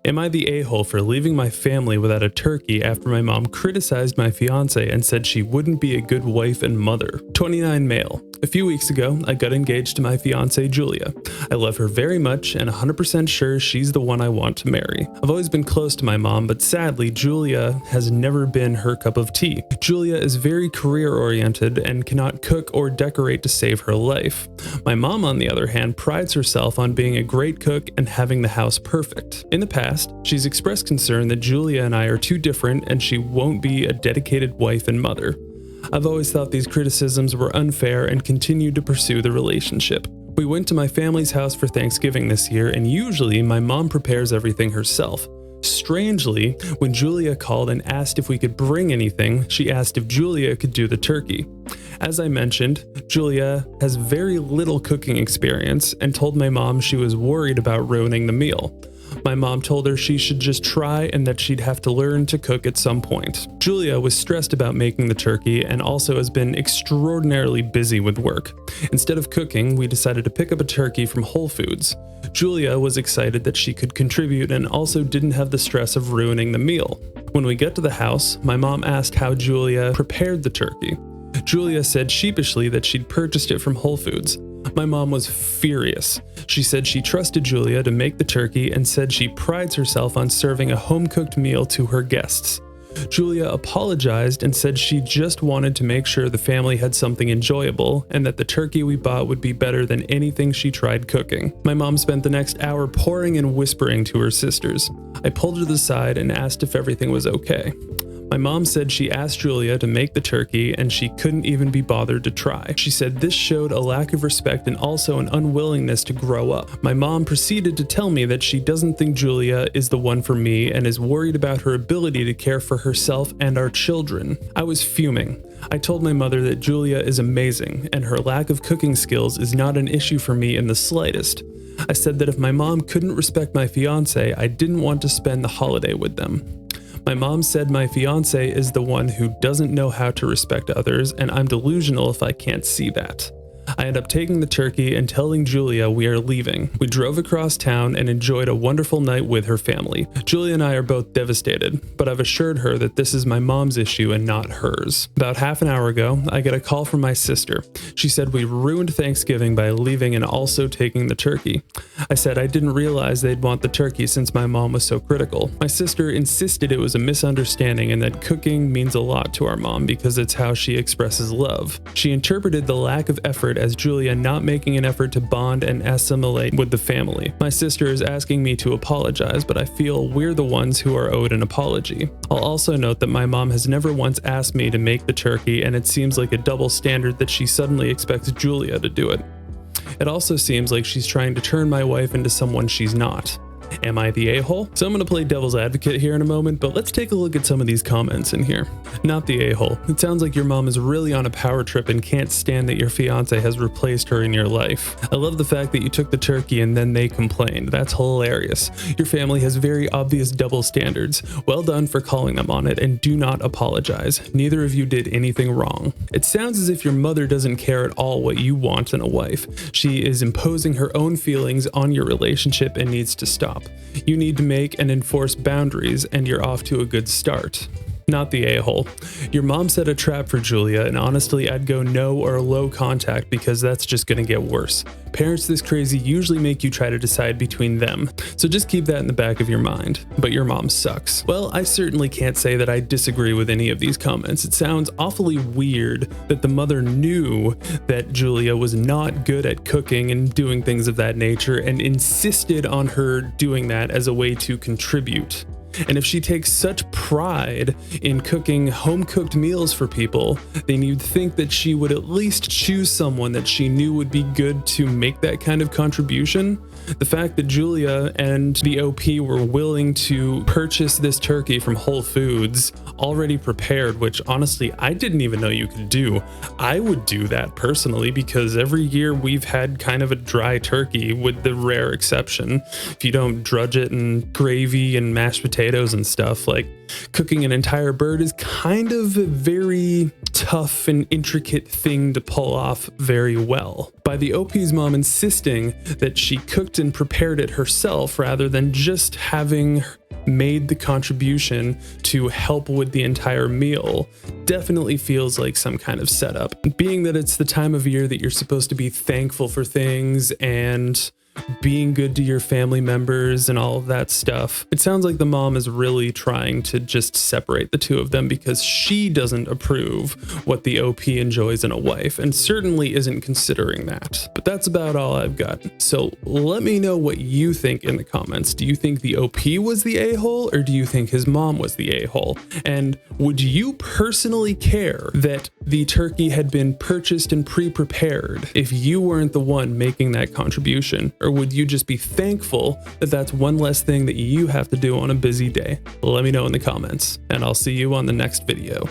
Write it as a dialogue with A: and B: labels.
A: Am I the a-hole for leaving my family without a turkey after my mom criticized my fiance and said she wouldn't be a good wife and mother? 29 male. A few weeks ago, I got engaged to my fiance Julia. I love her very much and 100% sure she's the one I want to marry. I've always been close to my mom, but sadly, Julia has never been her cup of tea. Julia is very career-oriented and cannot cook or decorate to save her life. My mom, on the other hand, prides herself on being a great cook and having the house perfect. In the past, she's expressed concern that Julia and I are too different and she won't be a dedicated wife and mother. I've always thought these criticisms were unfair and continued to pursue the relationship. We went to my family's house for Thanksgiving this year, and usually my mom prepares everything herself. Strangely, when Julia called and asked if we could bring anything, she asked if Julia could do the turkey. As I mentioned, Julia has very little cooking experience and told my mom she was worried about ruining the meal. My mom told her she should just try and that she'd have to learn to cook at some point. Julia was stressed about making the turkey and also has been extraordinarily busy with work. Instead of cooking, we decided to pick up a turkey from Whole Foods. Julia was excited that she could contribute and also didn't have the stress of ruining the meal. When we got to the house, my mom asked how Julia prepared the turkey. Julia said sheepishly that she'd purchased it from Whole Foods. My mom was furious. She said she trusted Julia to make the turkey and said she prides herself on serving a home-cooked meal to her guests. Julia apologized and said she just wanted to make sure the family had something enjoyable and that the turkey we bought would be better than anything she tried cooking. My mom spent the next hour pouring and whispering to her sisters. I pulled her to the side and asked if everything was okay. My mom said she asked Julia to make the turkey and she couldn't even be bothered to try. She said this showed a lack of respect and also an unwillingness to grow up. My mom proceeded to tell me that she doesn't think Julia is the one for me and is worried about her ability to care for herself and our children. I was fuming. I told my mother that Julia is amazing and her lack of cooking skills is not an issue for me in the slightest. I said that if my mom couldn't respect my fiance, I didn't want to spend the holiday with them. My mom said my fiance is the one who doesn't know how to respect others, and I'm delusional if I can't see that. I end up taking the turkey and telling Julia we are leaving. We drove across town and enjoyed a wonderful night with her family. Julia and I are both devastated, but I've assured her that this is my mom's issue and not hers. About half an hour ago, I get a call from my sister. She said we ruined Thanksgiving by leaving and also taking the turkey. I said I didn't realize they'd want the turkey since my mom was so critical. My sister insisted it was a misunderstanding and that cooking means a lot to our mom because it's how she expresses love. She interpreted the lack of effort as Julia not making an effort to bond and assimilate with the family. My sister is asking me to apologize, but I feel we're the ones who are owed an apology. I'll also note that my mom has never once asked me to make the turkey, and it seems like a double standard that she suddenly expects Julia to do it. It also seems like she's trying to turn my wife into someone she's not. Am I the a-hole? So I'm going to play devil's advocate here in a moment, but let's take a look at some of these comments in here. Not the a-hole. It sounds like your mom is really on a power trip and can't stand that your fiance has replaced her in your life. I love the fact that you took the turkey and then they complained. That's hilarious. Your family has very obvious double standards. Well done for calling them on it, and do not apologize. Neither of you did anything wrong. It sounds as if your mother doesn't care at all what you want in a wife. She is imposing her own feelings on your relationship and needs to stop. You need to make and enforce boundaries, and you're off to a good start. Not the a-hole. Your mom set a trap for Julia, and honestly, I'd go no or low contact because that's just gonna get worse. Parents this crazy usually make you try to decide between them, so just keep that in the back of your mind. But your mom sucks. Well, I certainly can't say that I disagree with any of these comments. It sounds awfully weird that the mother knew that Julia was not good at cooking and doing things of that nature and insisted on her doing that as a way to contribute. And if she takes such pride in cooking home-cooked meals for people, then you'd think that she would at least choose someone that she knew would be good to make that kind of contribution. The fact that Julia and the OP were willing to purchase this turkey from Whole Foods already prepared, which honestly I didn't even know you could do. I would do that personally because every year we've had kind of a dry turkey, with the rare exception if you don't drudge it in gravy and mashed potatoes and stuff. Like, cooking an entire bird is kind of a very tough and intricate thing to pull off very well. By the OP's mom insisting that she cooked cooked and prepared it herself rather than just having made the contribution to help with the entire meal definitely feels like some kind of setup. Being that it's the time of year that you're supposed to be thankful for things and being good to your family members and all of that stuff, it sounds like the mom is really trying to just separate the two of them because she doesn't approve what the OP enjoys in a wife and certainly isn't considering that. But that's about all I've got. So let me know what you think in the comments. Do you think the OP was the a-hole or do you think his mom was the a-hole? And would you personally care that the turkey had been purchased and pre-prepared if you weren't the one making that contribution? Or would you just be thankful that that's one less thing that you have to do on a busy day? Let me know in the comments, and I'll see you on the next video.